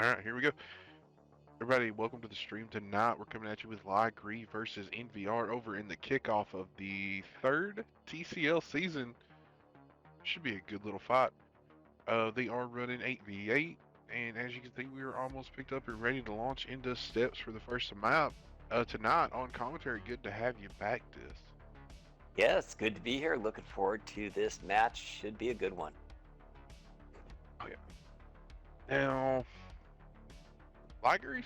All right, here we go. Everybody, welcome to the stream tonight. We're coming at you with LIGRE versus NVR over in the kickoff of the third TCL season. Should be a good little fight. They are running 8v8, and as you can see, we are almost picked up and ready to launch into steps for the first map. Tonight on commentary, good to have you back, Dis. Yes, good to be here. Looking forward to this match. Should be a good one. Oh yeah. Now, LIGRE's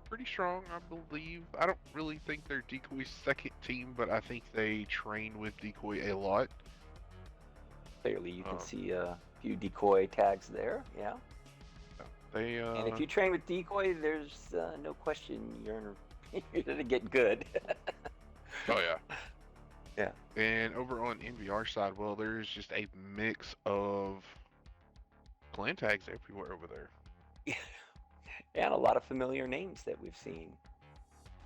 pretty strong, I believe. I don't really think they're Decoy's second team, but I think they train with Decoy a lot. Clearly, you can see a few decoy tags there. Yeah. They And if you train with decoy, there's no question you're gonna get good. Oh yeah. Yeah. And over on NVR side, well, there's just a mix of clan tags everywhere over there. And a lot of familiar names that we've seen.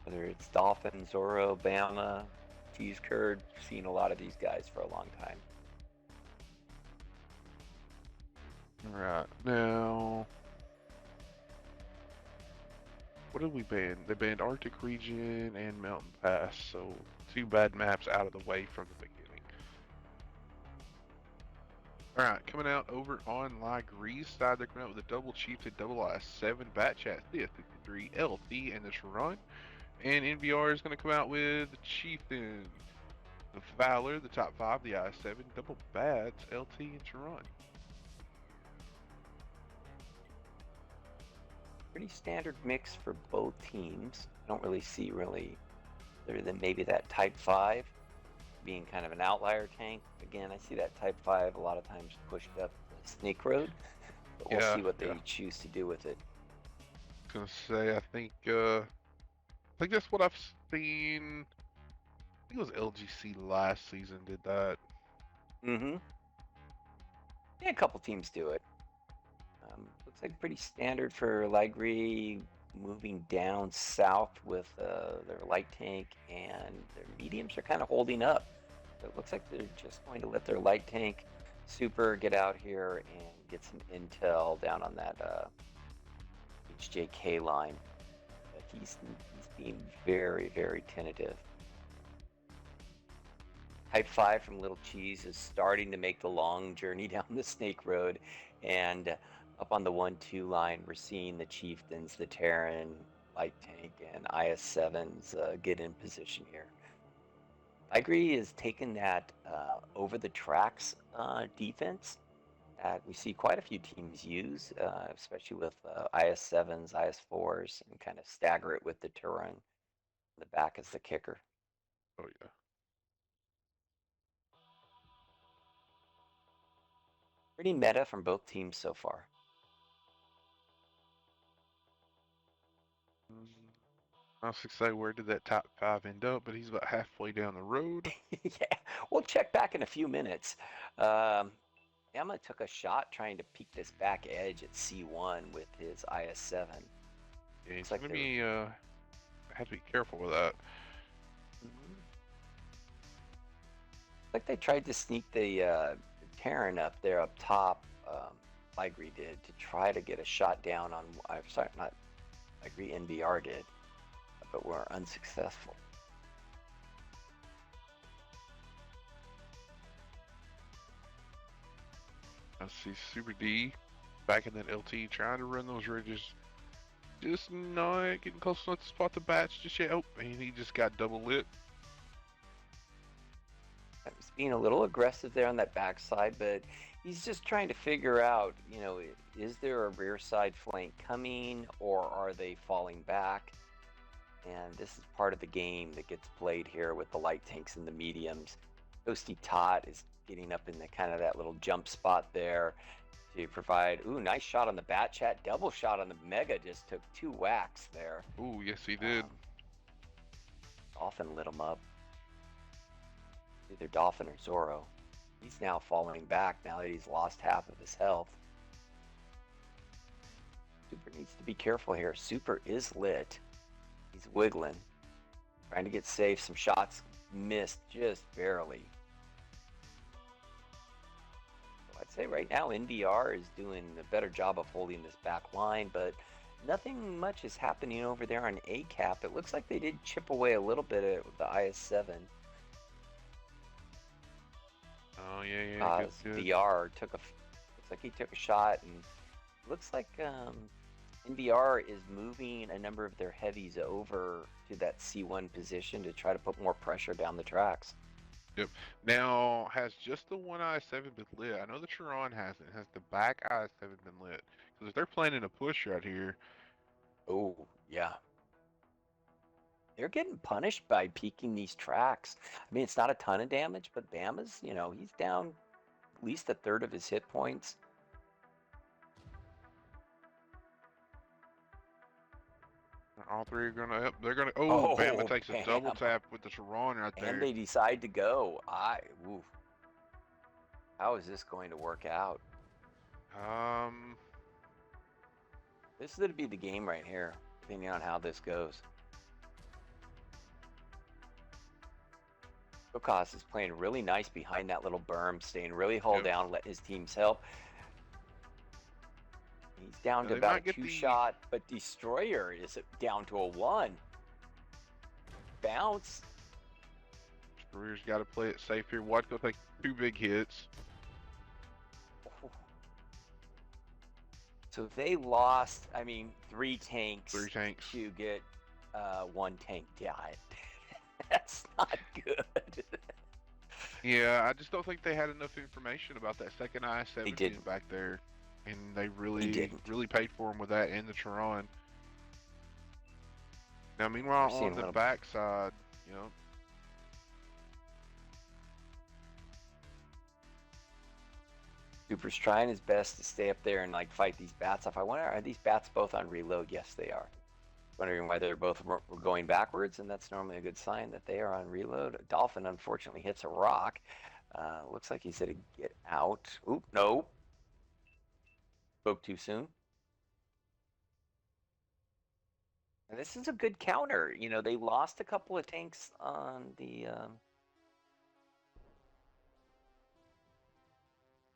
Whether it's Dolphin, Zoro, Bama, Cheese Curd, seen a lot of these guys for a long time. Right. Now, what did we ban? They banned Arctic Region and Mountain Pass, so two bad maps out of the way from the beginning. Alright, coming out over on LIGRE's side, they're coming out with a double Chieftain, double I7, Bat Chat, CF53, LT, and the Sharon. And NVR is going to come out with the Chieftain, the Valor, the top 5, the I7, double Bats, LT, and Sharon. Pretty standard mix for both teams. I don't really see other than maybe that Type 5 being kind of an outlier tank. Again, I see that Type 5 a lot of times pushed up the Snake Road, but we'll see what they choose to do with it. I was going to say, I think that's what I've seen. I think it was LGC last season did that. Mm-hmm. Yeah, a couple teams do it. Looks like pretty standard for LIGRE moving down south with their light tank, and their mediums are kind of holding up. So it looks like they're just going to let their light tank super get out here and get some intel down on that HJK line. But he's being very, very tentative. Type 5 from Little Cheese is starting to make the long journey down the Snake Road, and up on the 1-2 line, we're seeing the Chieftains, the Terran, Light Tank, and IS-7s get in position here. LIGRE is taking that over the tracks defense that we see quite a few teams use, especially with IS-7s, IS-4s, and kind of stagger it with the Terran. The back is the kicker. Oh, yeah. Pretty meta from both teams so far. I was excited where did that top 5 end up, but he's about halfway down the road. Yeah, we'll check back in a few minutes. Emma took a shot trying to peek this back edge at C1 with his IS-7. Yeah, he's like gonna have to be careful with that. Mm-hmm. Like they tried to sneak the Terran up there up top. LIGRE did to try to get a shot down on. I'm sorry, not LIGRE. NVR did, but were unsuccessful. I see Super D back in that LT trying to run those ridges. Just not getting close enough to spot the bats just yet. Oh, and he just got double lit. He's being a little aggressive there on that backside, but he's just trying to figure out, is there a rear side flank coming, or are they falling back? And this is part of the game that gets played here with the light tanks and the mediums. Toasty Tot is getting up in the kind of that little jump spot there to provide. Ooh, nice shot on the Bat Chat. Double shot on the Mega. Just took 2 whacks there. Ooh, yes he did. Dolphin lit him up. Either Dolphin or Zoro. He's now falling back now that he's lost half of his health. Super needs to be careful here. Super is lit. He's wiggling. Trying to get safe. Some shots missed just barely. So I'd say right now NVR is doing a better job of holding this back line, but nothing much is happening over there on ACAP. It looks like they did chip away a little bit at the IS-7. Oh yeah, good, good. VR looks like he took a shot, and looks like NVR is moving a number of their heavies over to that C1 position to try to put more pressure down the tracks. Yep. Now, has just the one I-7 been lit? I know the Chiron hasn't. Has the back I-7 been lit? Because if they're planning a push right here, Oh, yeah. They're getting punished by peaking these tracks. I mean, it's not a ton of damage, but Bama's, he's down at least a third of his hit points. all three are gonna. Yep, they're gonna. Oh, Bama Oh, takes a double Bama. tap with the Chiron right And there. they decide to go. Oof. How is this going to work out? Um, This is going to be the game right here, depending on how this goes. Bukos is playing really nice behind that little berm, staying really hull yep. down, letting his teams help. He's down to They about might a get 2-shot, but Destroyer is down to a 1. Bounce. Destroyer's got to play it safe here. Watco take 2 big hits. So they lost, 3 tanks. 3 tanks. To get 1 tank down. That's not good. Yeah, I just don't think they had enough information about that second I-7 being back there, and they really paid for him with that and the Chiron. Now, meanwhile, on the backside, Super's trying his best to stay up there and fight these bats off. I wonder, are these bats both on reload? Yes, they are. Wondering why they're both going backwards, and that's normally a good sign that they are on reload. Dolphin unfortunately hits a rock. Looks like he's going to get out. Oop, no. Spoke too soon. And this is a good counter. They lost a couple of tanks on the... I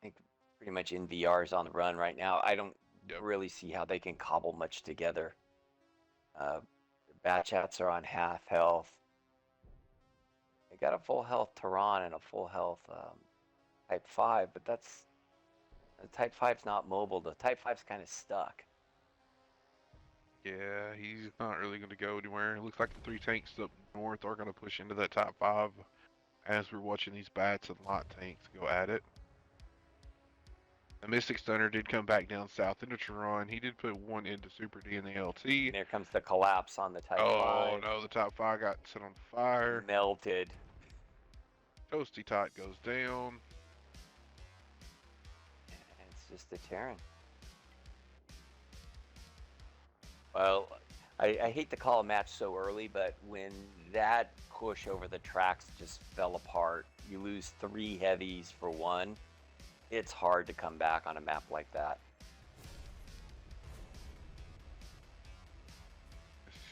think pretty much NVR's on the run right now. I don't really see how they can cobble much together. Bat chats are on half health. They got a full health Tehran and a full health Type 5, but the Type 5's not mobile. The Type 5's kind of stuck. Yeah, he's not really going to go anywhere. It looks like the 3 tanks up north are going to push into that top 5 as we're watching these bats and lot tanks go at it. The Mystic Stunner did come back down south into Chiron. He did put 1 into Super D in the LT. And there comes the collapse on the Type 5. Oh no, the top 5 got set on fire. Melted. Toasty Tot goes down. And it's just a Terran. Well, I hate to call a match so early, but when that push over the tracks just fell apart, you lose 3 heavies for 1. It's hard to come back on a map like that.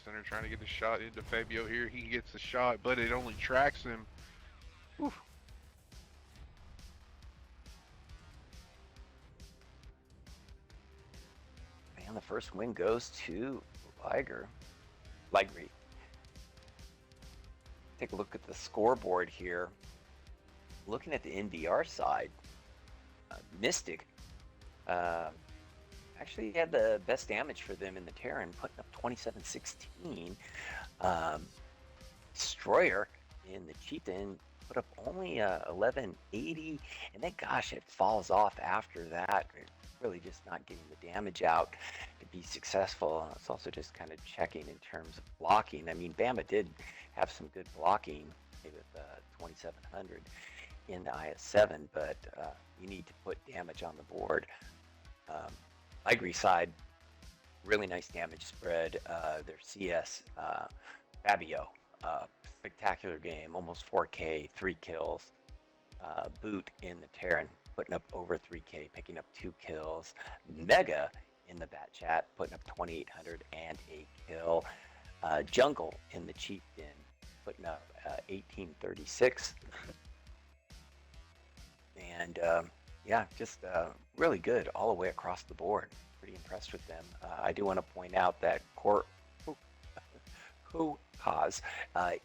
Center trying to get a shot into Fabio here. He gets the shot, but it only tracks him. Whew. Man, the first win goes to LIGRE. Take a look at the scoreboard here. Looking at the NVR side, Mystic actually had the best damage for them in the Terran, putting up 2716. Destroyer in the Chieftain put up only 1180, and then gosh, it falls off after that. Really just not getting the damage out to be successful. It's also just kind of checking in terms of blocking. I mean, Bama did have some good blocking with 2700 in the IS-7, but you need to put damage on the board. LIGRE side, really nice damage spread. Their CS, Fabio, spectacular game, almost 4K, 3 kills. Boot in the Terran, putting up over 3K, picking up 2 kills. Mega in the Bat Chat, putting up 2800 and a kill. Jungle in the Chieftain, putting up 1836. And yeah, just really good all the way across the board. pretty impressed with them. I do want to point out that Kaz,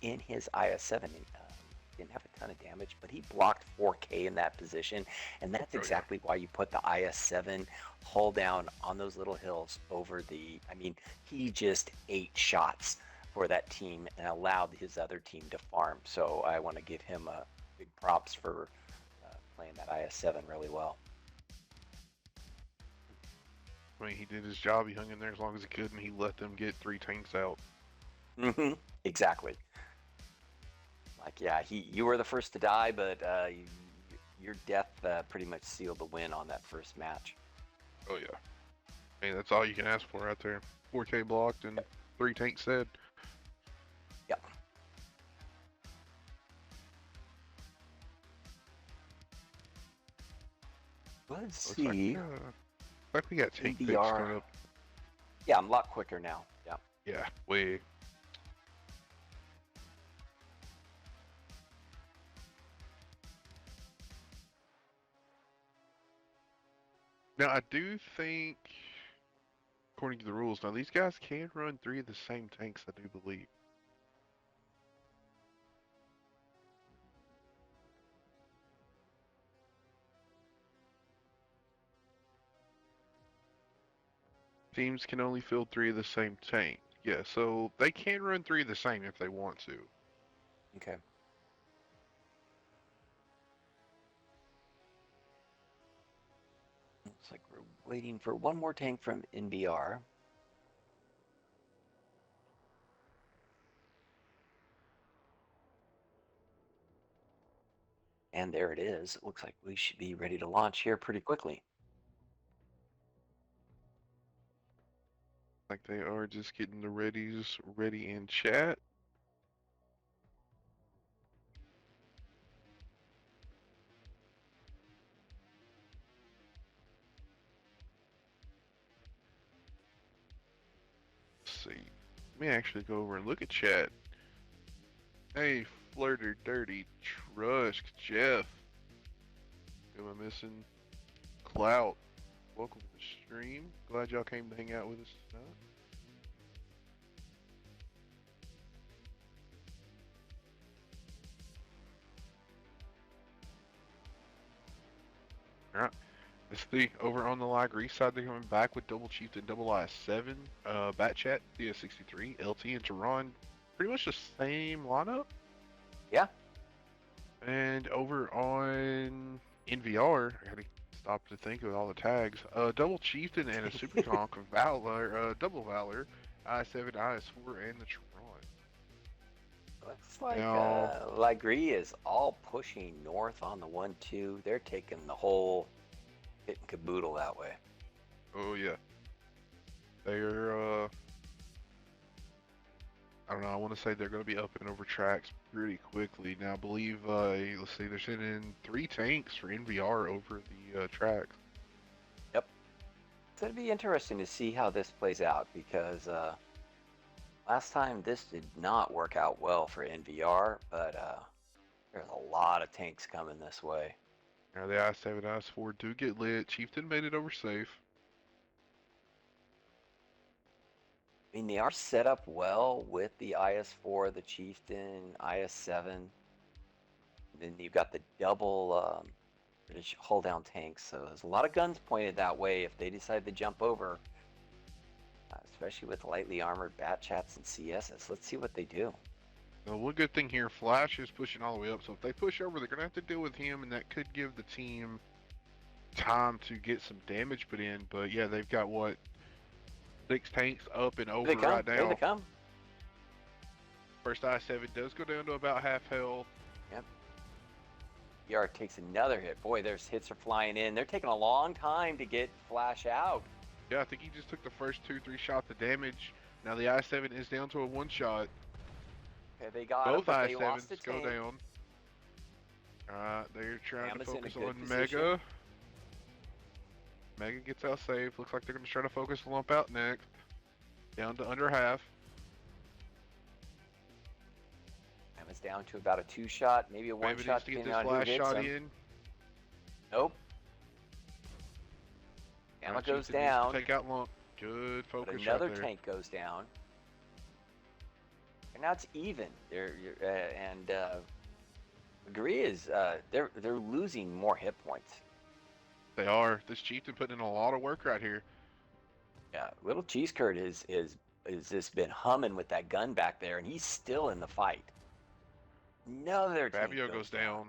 in his IS-7, didn't have a ton of damage, but he blocked 4K in that position, and that's Oh yeah. exactly why you put the IS-7 hull down on those little hills over the. I mean, he just ate shots for that team and allowed his other team to farm. So I want to give him a big props for playing that IS-7 really well. I mean, he did his job. He hung in there as long as he could, and he let them get 3 tanks out. Exactly. Like, yeah, you were the first to die, but your death pretty much sealed the win on that first match. Oh yeah. I mean, that's all you can ask for out there. 4K blocked and 3 tanks dead. Yep. Let's see. Like we got tank picks NVR. coming up. Yeah, I'm a lot quicker now. Yeah. Yeah, way. Now I do think, according to the rules, now these guys can run 3 of the same tanks. I do believe. Teams can only field 3 of the same tank. Yeah, so they can run 3 of the same if they want to. Okay. Looks like we're waiting for one more tank from NVR. And there it is. It looks like we should be ready to launch here pretty quickly. Like they are just getting the readies ready in chat. Let's see. Let me actually go over and look at chat. Hey, Flirter, Dirty, Trusk, Jeff. Who am I missing? Clout. Welcome to the stream. Glad y'all came to hang out with us tonight. Alright. Let's see. Over on the LIGRE side, they're coming back with Double Chieftain, Double IS-7, Bat Chat, DS63, LT, and Tehran. Pretty much the same lineup. Yeah. And over on NVR, I gotta stop to think of all the tags. Double Chieftain and a Super Conk, Valor, Double Valor, I7, IS4, and the Tron. Looks like Now, LIGRE is all pushing north on the 1-2. They're taking the whole hit and caboodle that way. oh yeah, they're I don't know. I want to say they're going to be up and over tracks pretty quickly. Now, I believe, let's see, they're sending 3 tanks for NVR over the tracks. Yep. It's going to be interesting to see how this plays out because last time this did not work out well for NVR, but there's a lot of tanks coming this way. Now, the I-7, IS-4 do get lit. Chieftain made it over safe. I mean, they are set up well with the IS-4, the Chieftain, IS-7. Then you've got the double British hull-down tanks. So there's a lot of guns pointed that way if they decide to jump over, especially with lightly armored Bat Chats and CSs. Let's see what they do. Now, one good thing here, Flash is pushing all the way up. So if they push over, they're going to have to deal with him, and that could give the team time to get some damage put in. But yeah, they've got, what, 6 tanks up and over right now. Here they come. First I-7 does go down to about half health. Yep. BR takes another hit. Boy, there's hits are flying in. They're taking a long time to get Flash out. Yeah, I think he just took the first 2-3 shots of damage. Now the I-7 is down to a 1-shot. Okay, they got Both him, but they lost a I-7s go tank. down. They're trying Bama's to in a focus good on position. Mega. Mega gets out safe. Looks like they're going to try to focus the lump out next. Down to under half. Bama's down to about a 2-shot, maybe a 1-shot, Maybe needs to get depending this on who last hits shot him. in. Nope. Bama's Llama goes Chieftain needs to down, take out Lump. Good but focus right another there. tank goes down. And now it's even. LIGRE is they're losing more hit points. They are. This Chieftain putting in a lot of work right here. Yeah, little Cheese Curd is just been humming with that gun back there, and he's still in the fight. Another tank Fabio goes goes down.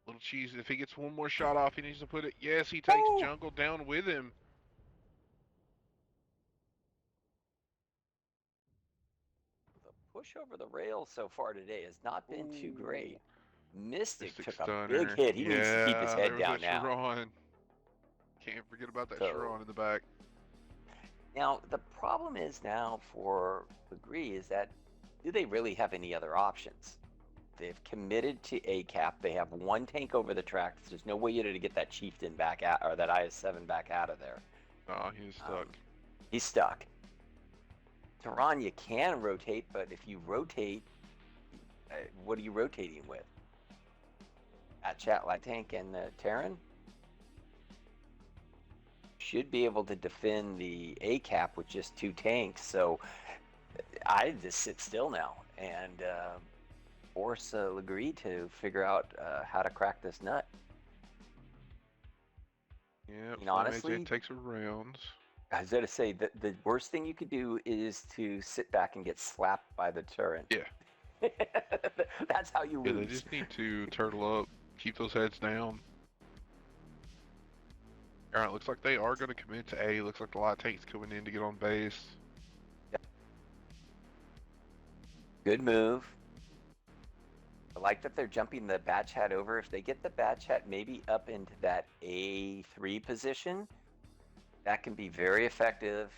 Little Cheese, if he gets one more shot off, he needs to put it. Yes, he takes Woo! Jungle down with him. The push over the rails so far today has not been too great. Mystic Mystic took a big Stunner. hit. He needs to keep his Yeah, head there was down that now. Sharon. Can't forget about that So Sharon in the back. now the problem is now for LIGRE is that do they really have any other options? They've committed to ACAP. They have one tank over the tracks. There's no way to get that Chieftain back out or that IS-7 back out of there. Oh, he's stuck. He's stuck. Tehran, you can rotate, but if you rotate, what are you rotating with? At Chat Light Tank and the Terran? Should be able to defend the ACAP with just 2 tanks. So I just sit still now and force LIGRE to figure out how to crack this nut. Yeah, Honestly, AJ takes a round. I was going to say that the worst thing you could do is to sit back and get slapped by the turret. Yeah. That's how you lose. Yeah, they just need to turtle up, keep those heads down. Alright, looks like they are going to commit to A. Looks like the light tank's coming in to get on base. Yep. Good move. I like that they're jumping the batch hat over. If they get the batch hat maybe up into that A3 position, that can be very effective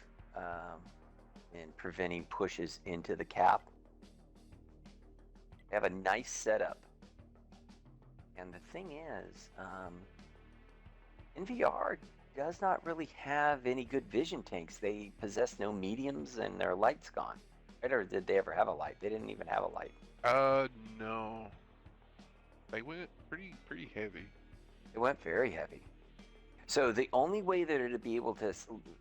in preventing pushes into the cap. They have a nice setup. And the thing is, NVR does not really have any good vision tanks. They possess no mediums and their light's gone. Right? Or did they ever have a light? They didn't even have a light. No. They went pretty heavy. They went very heavy. So the only way that they're to be able to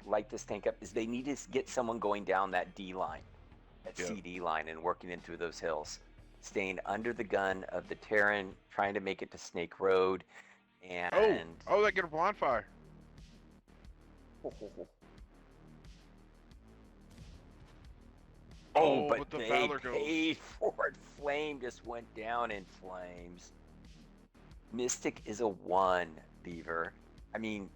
light this tank up is they need to get someone going down that D line, that CD line, and working in through those hills, staying under the gun of the Terran, trying to make it to Snake Road, and oh, they get a blind fire. But the they Valor paid for it. Flame just went down in flames. Mystic is a 1, Beaver. I mean,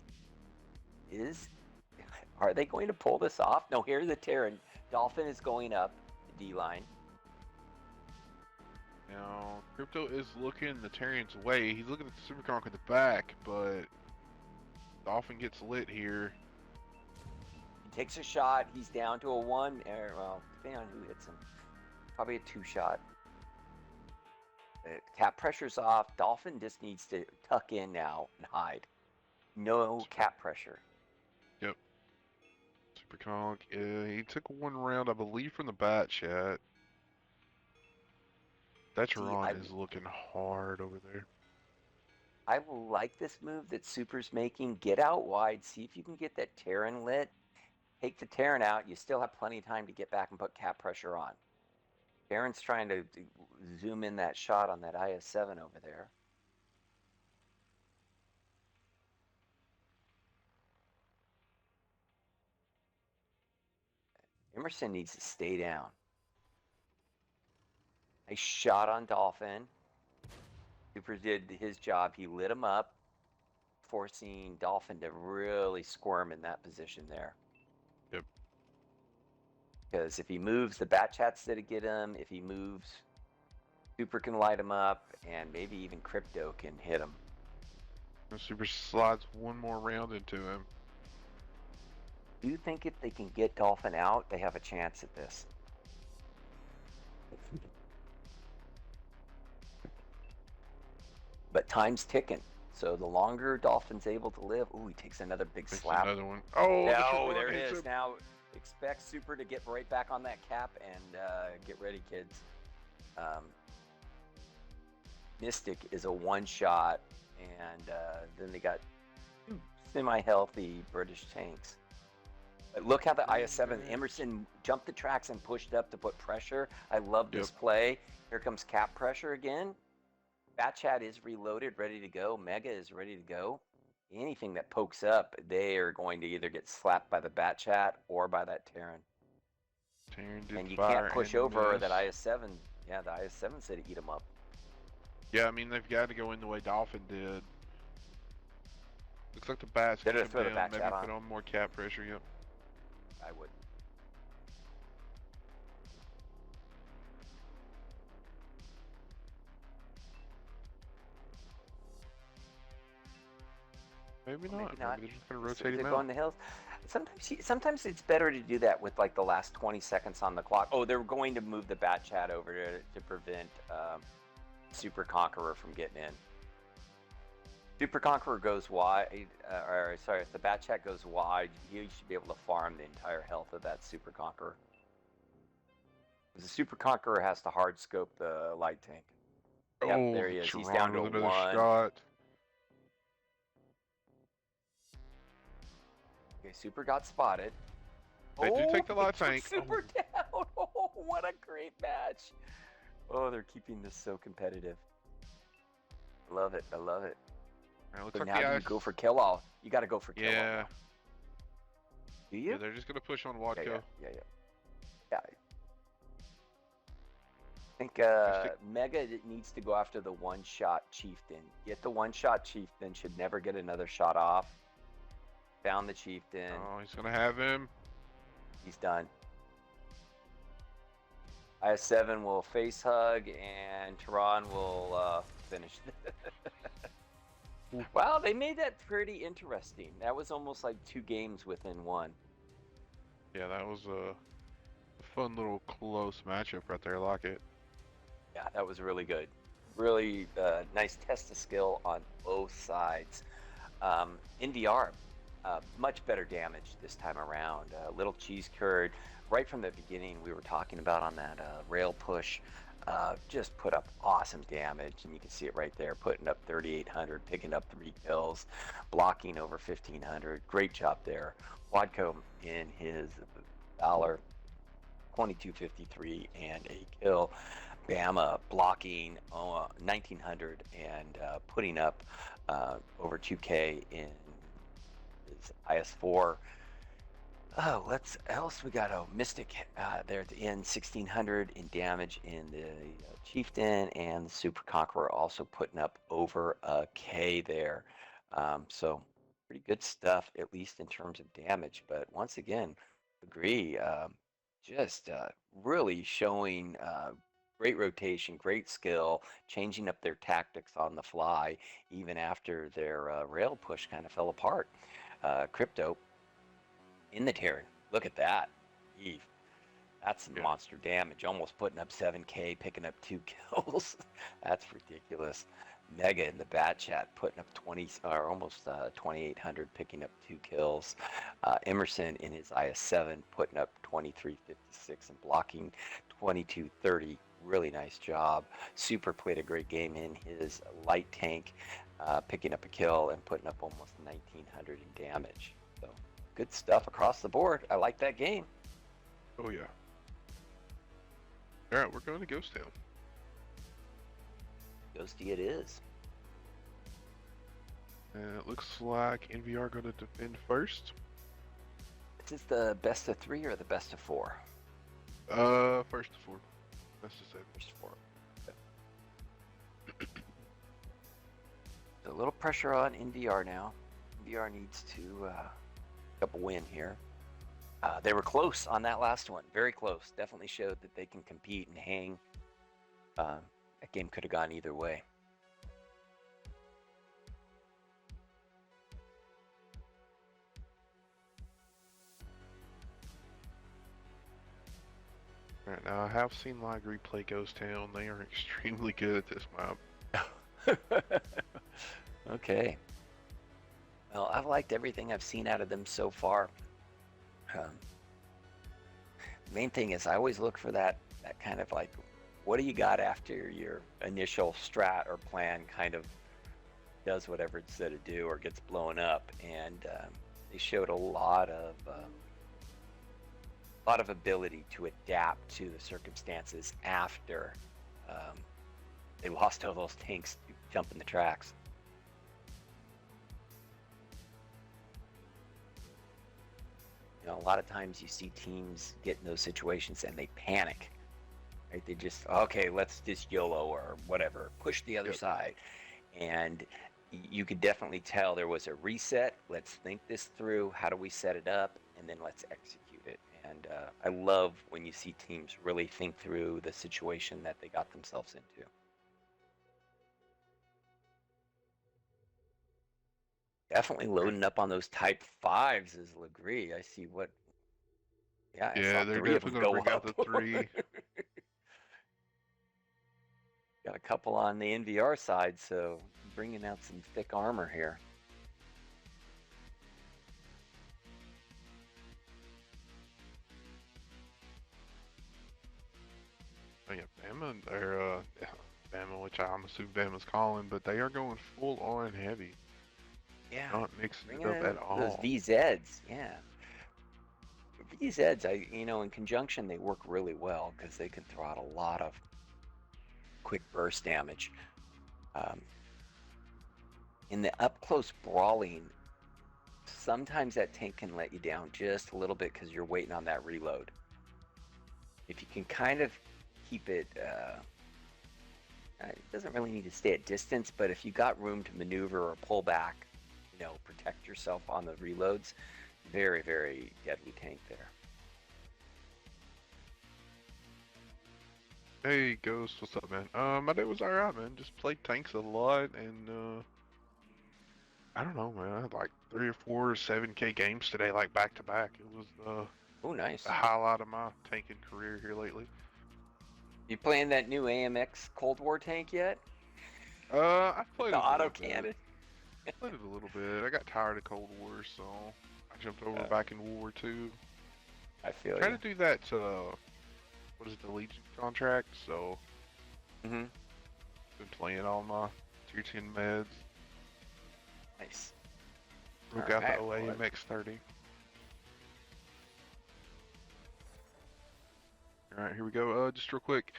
are they going to pull this off? No, here's the Terran. Dolphin is going up the D line. Now, Crypto is looking the Terran's way. He's looking at the Superconk in the back, but Dolphin gets lit here. He takes a shot. He's down to a 1. Well, depending on who hits him, probably a 2 shot. Cap pressure's off. Dolphin just needs to tuck in now and hide. No cap pressure. Yep. Superconk, he took 1 round, I believe, from the bat chat. That Tehran is looking hard over there. I like this move that Super's making. Get out wide. See if you can get that Terran lit. Take the Terran out. You still have plenty of time to get back and put cap pressure on. Terran's trying to zoom in that shot on that IS-7 over there. Emerson needs to stay down. Nice shot on Dolphin. Super did his job. He lit him up, forcing Dolphin to really squirm in that position there. Yep. Because if he moves, the bat chats that get him. If he moves, Super can light him up, and maybe even Crypto can hit him. Super slides 1 more round into him. Do you think if they can get Dolphin out, they have a chance at this? But time's ticking. So the longer Dolphin's able to live, ooh, he takes another big slap. Another one. Oh, no, there it is. Now expect Super to get right back on that cap and get ready, kids. Mystic is a 1 shot, and then they got semi-healthy British tanks. But look how the IS-7 Emerson jumped the tracks and pushed up to put pressure. I love this play. Here comes cap pressure again. Batchat is reloaded, ready to go. Mega is ready to go. Anything that pokes up, they are going to either get slapped by the Batchat or by that Terran. And you can't push over that IS-7. Yeah, the IS-7 said eat them up. Yeah, I mean, they've got to go in the way Dolphin did. Looks like the Bats can come down, maybe put on more cap pressure, yep. I would. Maybe not. Maybe they're just going to rotate him out. They're going the hills. Sometimes it's better to do that with like the last 20 seconds on the clock. Oh, they're going to move the Batchat over to prevent Super Conqueror from getting in. Super Conqueror goes wide, or sorry, if the Batchat goes wide, you should be able to farm the entire health of that Super Conqueror. The Super Conqueror has to hard scope the light tank. Yep, there he is. He's down to another 1. Shot. Okay, Super got spotted. They do take the light tank. Super down. Oh, what a great match. Oh, they're keeping this so competitive. I love it. I love it. So like now you go for kill all. You got to go for kill all. Yeah. Do you? Yeah, they're just going to push on Watco. Yeah. I think Mega needs to go after the one-shot Chieftain. Get the one-shot Chieftain. Should never get another shot off. Found the Chieftain. Oh, he's going to have him. He's done. IS-7 will face hug, and Tehran will finish. Wow, they made that pretty interesting. That was almost like 2 games within 1. Yeah, that was a fun little close matchup right there. I like it. Yeah, that was really good. Really nice test of skill on both sides. NVR, much better damage this time around. Little cheese curd. Right from the beginning, we were talking about on that rail push. Just put up awesome damage, and you can see it right there, putting up 3,800, picking up 3 kills, blocking over 1,500. Great job there. Wadco in his Valor, 2253 and a kill. Bama blocking 1,900 and putting up over 2K in his IS-4. Oh, what else we got? Oh, Mystic there at the end, 1,600 in damage in the Chieftain, and the Super Conqueror also putting up over a K there. So pretty good stuff, at least in terms of damage. But once again, agree, just really showing great rotation, great skill, changing up their tactics on the fly, even after their rail push kind of fell apart. Crypto in the Terran. Look at that. Eve. That's some monster damage. Almost putting up 7K, picking up 2 kills. That's ridiculous. Mega in the Batchat putting up 20 or almost 2,800, picking up 2 kills. Emerson in his IS-7 putting up 2356 and blocking 2230. Really nice job. Super played a great game in his light tank, picking up a kill and putting up almost 1,900 in damage. So good stuff across the board. I like that game. Oh yeah. All right, we're going to Ghost Town. Ghosty it is. And it looks like NVR going to defend first. Is this the best of 3 or the best of 4? First of 4. That's just it. First of 4. Okay. A little pressure on NVR now. NVR needs to pick up a win here. They were close on that last one. Very close. Definitely showed that they can compete and hang. That game could have gone either way. All right, now I have seen LIGRE play Ghost Town. They are extremely good at this map. Okay. Well, I've liked everything I've seen out of them so far. Main thing is I always look for that kind of like, what do you got after your initial strat or plan kind of does whatever it said to do or gets blown up. And they showed a lot of ability to adapt to the circumstances after they lost all those tanks jumping the tracks. You know, a lot of times you see teams get in those situations and they panic. Right? They just, okay, let's just YOLO or whatever, push the other Yep. side. And you could definitely tell there was a reset. Let's think this through. How do we set it up? And then let's execute it. And I love when you see teams really think through the situation that they got themselves into. Definitely loading up on those Type 5s is LIGRE. I see what, yeah, I saw Yeah, they're 3 of definitely them going to go bring out up. the 3. Got a couple on the NVR side, so bringing out some thick armor here. Oh, yeah, Bama, or Bama, which I'm assuming Bama's calling, but they are going full on heavy. Yeah, Not mixing it bringing up at in those all. VZs. Yeah, VZs, in conjunction, they work really well because they can throw out a lot of quick burst damage. In the up-close brawling, sometimes that tank can let you down just a little bit because you're waiting on that reload. If you can kind of keep it, it doesn't really need to stay at distance, but if you got room to maneuver or pull back, protect yourself on the reloads, very, very deadly tank there. Hey, Ghost, what's up, man? My day was alright, man. Just played tanks a lot, and I don't know, man. I had like 3 or 4 7K games today, like back to back. It was Oh, the nice. highlight of my tanking career here lately. You playing that new AMX Cold War tank yet? I played The it a little bit. autocannon? Played it a little bit. I got tired of Cold War, so I jumped over Uh, back in World War II. I feel Trying you. to do that, what is it, the Legion contract, so Mm-hmm. been playing all my tier 10 meds. Nice. Broke All out the right. OA Well, MX-30. Alright, here we go. Just real quick.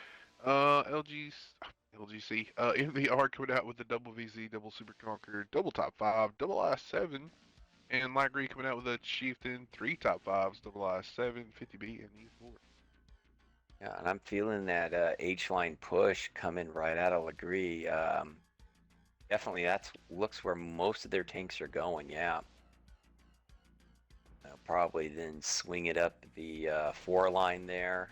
LGC, NVR coming out with the double VZ, double Super Conquer, double top 5, double I-7, and LIGRE coming out with a Chieftain, 3 top 5s, double I-7, 50B, and E4. yeah, and I'm feeling that H-line push coming right out of LIGRE. Definitely, that looks where most of their tanks are going. Yeah. Probably then swing it up the 4 line there.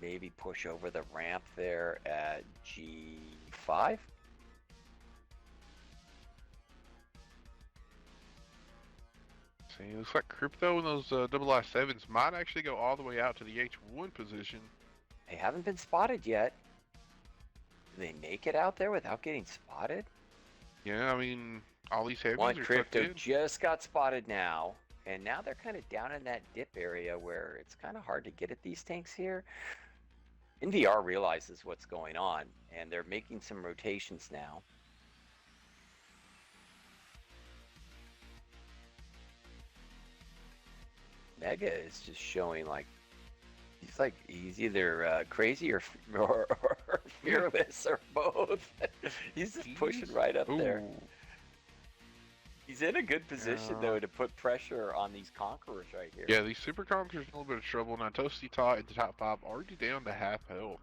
Maybe push over the ramp there at G5. See, it looks like Crypto and those double I-7s might actually go all the way out to the H1 position. They haven't been spotted yet. Do they make it out there without getting spotted? Yeah, I mean, all these heavies One are tucked Crypto in. just got spotted now, and now they're kind of down in that dip area where it's kind of hard to get at these tanks here. NVR realizes what's going on, and they're making some rotations now. Mega is just showing like he's either crazy or Yeah. fearless or both. He's just pushing right up there. Ooh. He's in a good position Yeah. though to put pressure on these conquerors right here. Yeah, these Super Conquerors in a little bit of trouble. Now, Toasty Tot in the top 5 already down to half health.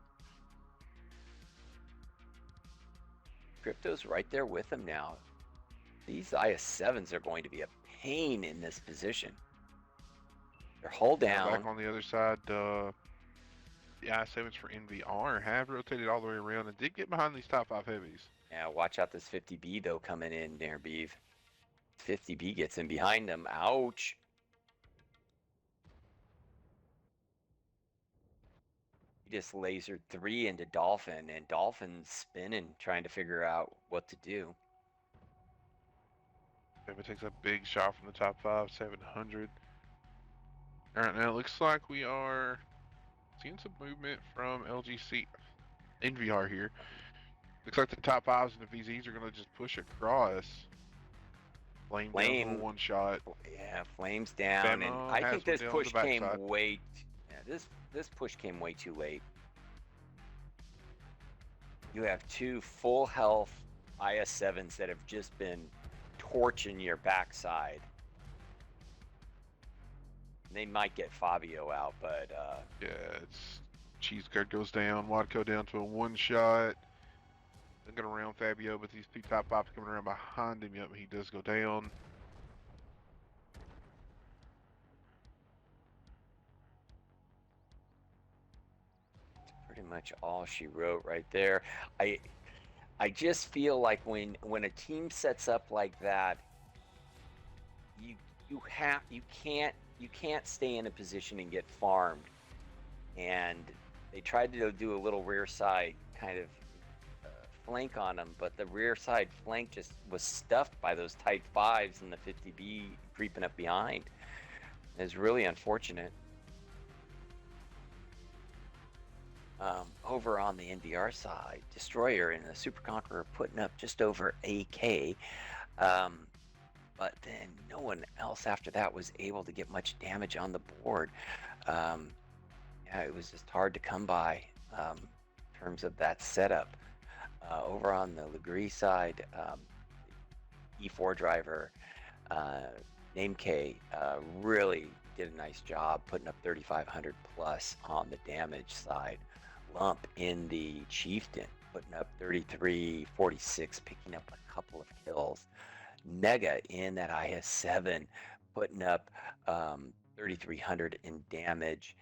Crypto's right there with him now. These IS-7s are going to be a pain in this position. They're hull down. Back on the other side, the I-7s for NVR have rotated all the way around and did get behind these top 5 heavies. Yeah, watch out this 50B though coming in there, Beeve. 50B gets in behind them. Ouch. He just lasered 3 into Dolphin, and Dolphin's spinning, trying to figure out what to do. Bama takes a big shot from the top 5, 700. Alright, now it looks like we are seeing some movement from LGC, NVR here. Looks like the top 5s and the VZs are going to just push across. Flame down to a Flame, one shot. yeah, flames down, and Bama I think has one this down on the push came backside. yeah, this push came way too late. You have two full health IS-7s that have just been torching your backside. They might get Fabio out, but Yeah, it's Cheese Curd goes down. Watco down to a one shot. They're gonna round Fabio, but these two top fives coming around behind him. Yep, he does go down. pretty much all she wrote right there. I just feel like when a team sets up like that, you you can't stay in a position and get farmed. And they tried to do a little rear side kind of flank on them, but the rear side flank just was stuffed by those tight fives and the 50B creeping up behind. It's really unfortunate. Over on the NVR side, Destroyer and the Super Conqueror putting up just over AK. But then no one else after that was able to get much damage on the board. Yeah, it was just hard to come by in terms of that setup. Over on the LIGRE side, E4 driver, Name K, really did a nice job putting up 3,500 plus on the damage side. Lump in the Chieftain, putting up 3346, picking up a couple of kills. Nega in that IS-7, putting up 3,300 in damage.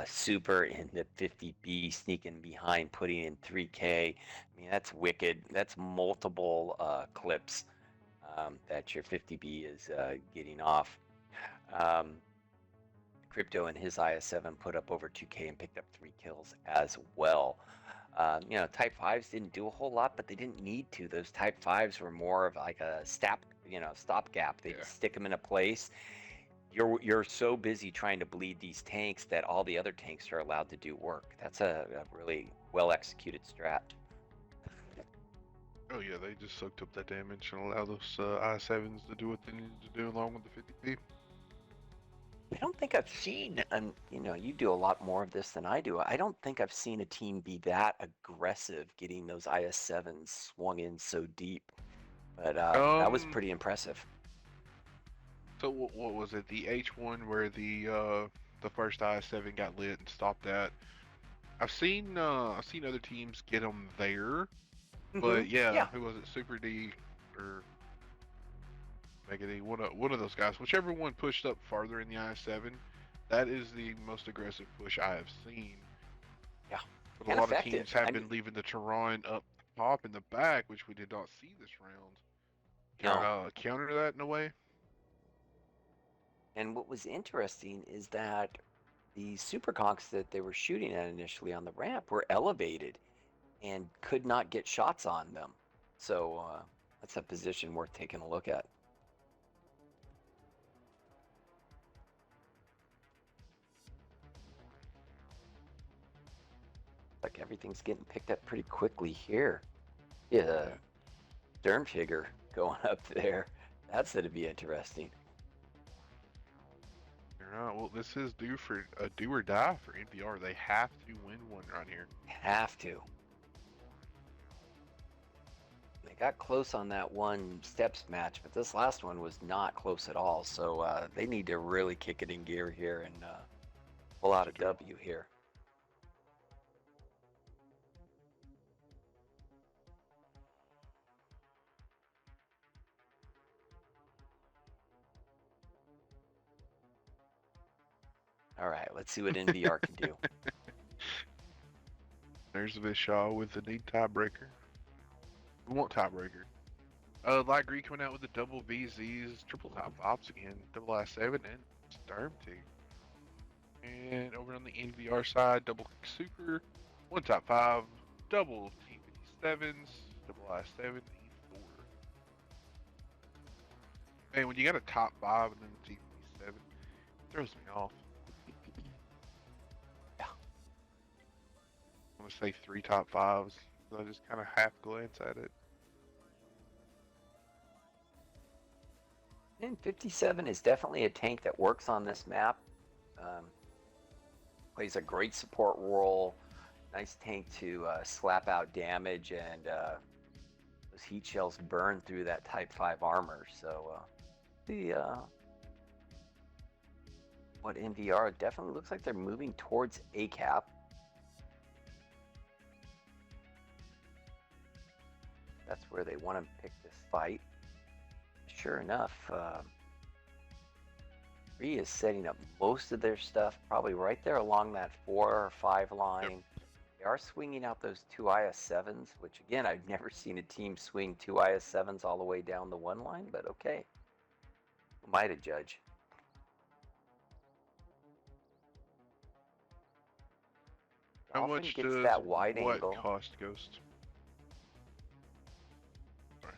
Super in the 50B, sneaking behind, putting in 3K. I mean, that's wicked. That's multiple clips that your 50B is getting off. Crypto and his IS-7 put up over 2K and picked up 3 kills as well. Type 5s didn't do a whole lot, but they didn't need to. Those Type 5s were more of like a stopgap. They just stick them in a place. You're so busy trying to bleed these tanks that all the other tanks are allowed to do work. That's a really well executed strat. Oh yeah, they just soaked up that damage and allow those I7s to do what they needed to do along with the 50P. I don't think I've seen, and you do a lot more of this than I do. I don't think I've seen a team be that aggressive getting those IS-7s swung in so deep. But that was pretty impressive. So what was it? The H1 where the first IS-7 got lit and stopped that. I've seen other teams get them there, but yeah, Yeah. who was it? Super D or Mega D? One of those guys. Whichever one pushed up farther in the IS-7, that is the most aggressive push I have seen. Yeah. But a And lot of teams effective. have been leaving the Tehran up top in the back, which we did not see this round. No. Counter that in a way. And what was interesting is that the superconks that they were shooting at initially on the ramp were elevated and could not get shots on them. So that's a position worth taking a look at. Like everything's getting picked up pretty quickly here. Yeah, Stern figure going up there. That's going to be interesting. Well, this is due for a do or die for NVR. They have to win one right here. Have to. They got close on that one steps match, but this last one was not close at all. So they need to really kick it in gear here and pull out a W here. All right, let's see what NVR can do. There's Vishaw with the need tiebreaker. We want tiebreaker. LIGRE coming out with the double VZs, triple top ops again, double I7 and Sturm T. And over on the NVR side, double super, one top 5, double T57s, double I7, E4. Man, when you got a top 5 and then T57, it throws me off. Yeah. I want to say 3 top 5s, so I just kind of half glance at it. And 57 is definitely a tank that works on this map. Um, Plays a great support role. Nice tank to slap out damage, and those heat shells burn through that Type 5 armor. So what NVR definitely looks like they're moving towards ACAP. That's where they want to pick this fight. Sure enough, Bree is setting up most of their stuff probably right there along that 4 or 5 line. Yep. They are swinging out those 2 IS-7s, which again, I've never seen a team swing 2 IS-7s all the way down the 1 line, but okay. Who am I to judge? How Dolphin much gets does that wide what angle. cost, Ghost? Sorry.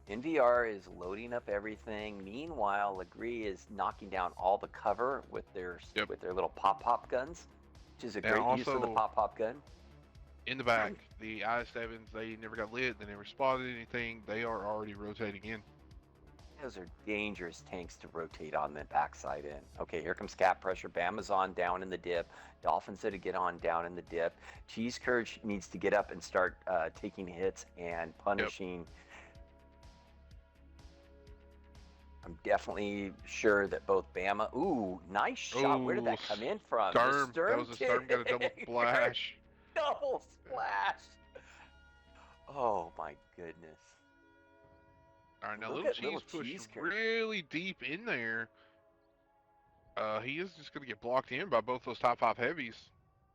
NVR is loading up everything. Meanwhile, LIGRE is knocking down all the cover with their Yep. little pop guns, which is a Now, great use of the also, pop gun. in the back, the I-7s, they never got lit, they never spotted anything. They are already rotating in. Those are dangerous tanks to rotate on the backside in. Okay, here comes cap pressure. Bama's on down in the dip. Dolphins to get on down in the dip. Cheese Courage needs to get up and start taking hits and punishing. Yep. I'm definitely sure that both Bama. Ooh, nice shot. Where did that come in from? Sturm. That was a Sturm. Got a double splash. Double splash. Oh my goodness. All right, now Little Cheese pushed really deep in there. He is just going to get blocked in by both those top 5 heavies.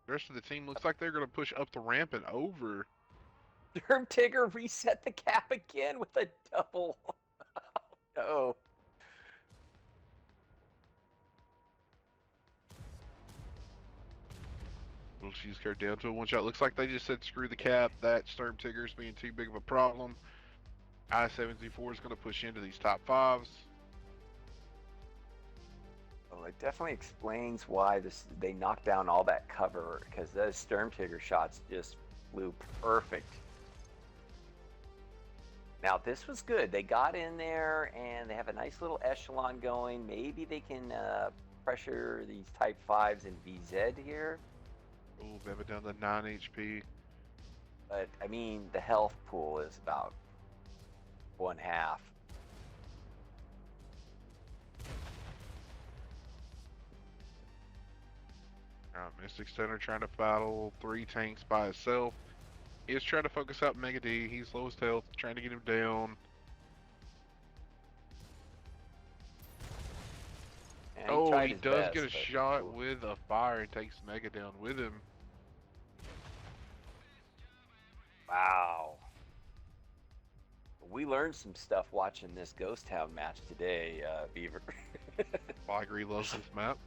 The rest of the team looks like they're going to push up the ramp and over. Derm Tigger reset the cap again with a double. Oh no. Little Cheese Curve down to a 1 shot. Looks like they just said screw the cap. That Sturm Tigger's being too big of a problem. I-74 is going to push into these top 5s. Well, it definitely explains why they knocked down all that cover, because those Sturm Tigger shots just flew perfect. Now this was good. They got in there and they have a nice little echelon going. Maybe they can pressure these Type 5s in VZ here. Oh, Beba down to 9 HP. But I mean, the health pool is about 1/2. Mystic Center trying to battle 3 tanks by himself. He's trying to focus out Mega D. He's lowest health, trying to get him down. And he does get a shot with a fire and takes Mega down with him. Wow. We learned some stuff watching this Ghost Town match today, Beaver. LIGRE loves this map.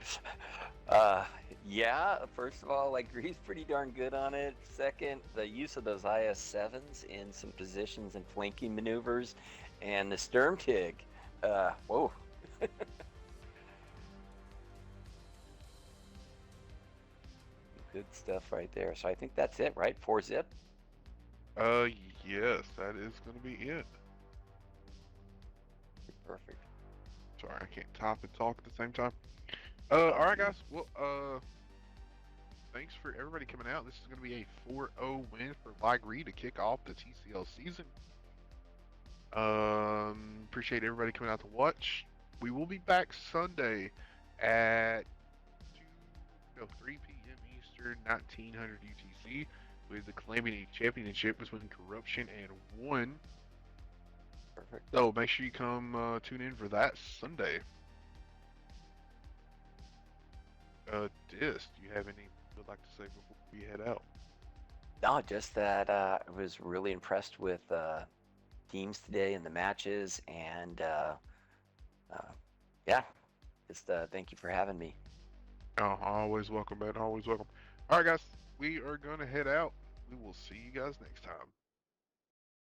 Yeah, first of all, LIGRE's pretty darn good on it. Second, the use of those IS-7s in some positions and flanking maneuvers, and the Sturm Tig. Whoa. Good stuff right there. So I think that's it, right? 4-zip? Yes, that is going to be it. Perfect. Sorry, I can't type and talk at the same time. Alright guys, well, thanks for everybody coming out. This is going to be a 4-0 win for LIGRE to kick off the TCL season. Appreciate everybody coming out to watch. We will be back Sunday at 3 p.m. Eastern, 1900 UTC, with the Calamity Championship between Corruption and One. Perfect. So make sure you come tune in for that Sunday. Dis, do you have anything you would like to say before we head out? No, just that I was really impressed with teams today and the matches, and yeah, just thank you for having me. Oh, always welcome, man. Always welcome. All right, guys, we are going to head out. We will see you guys next time.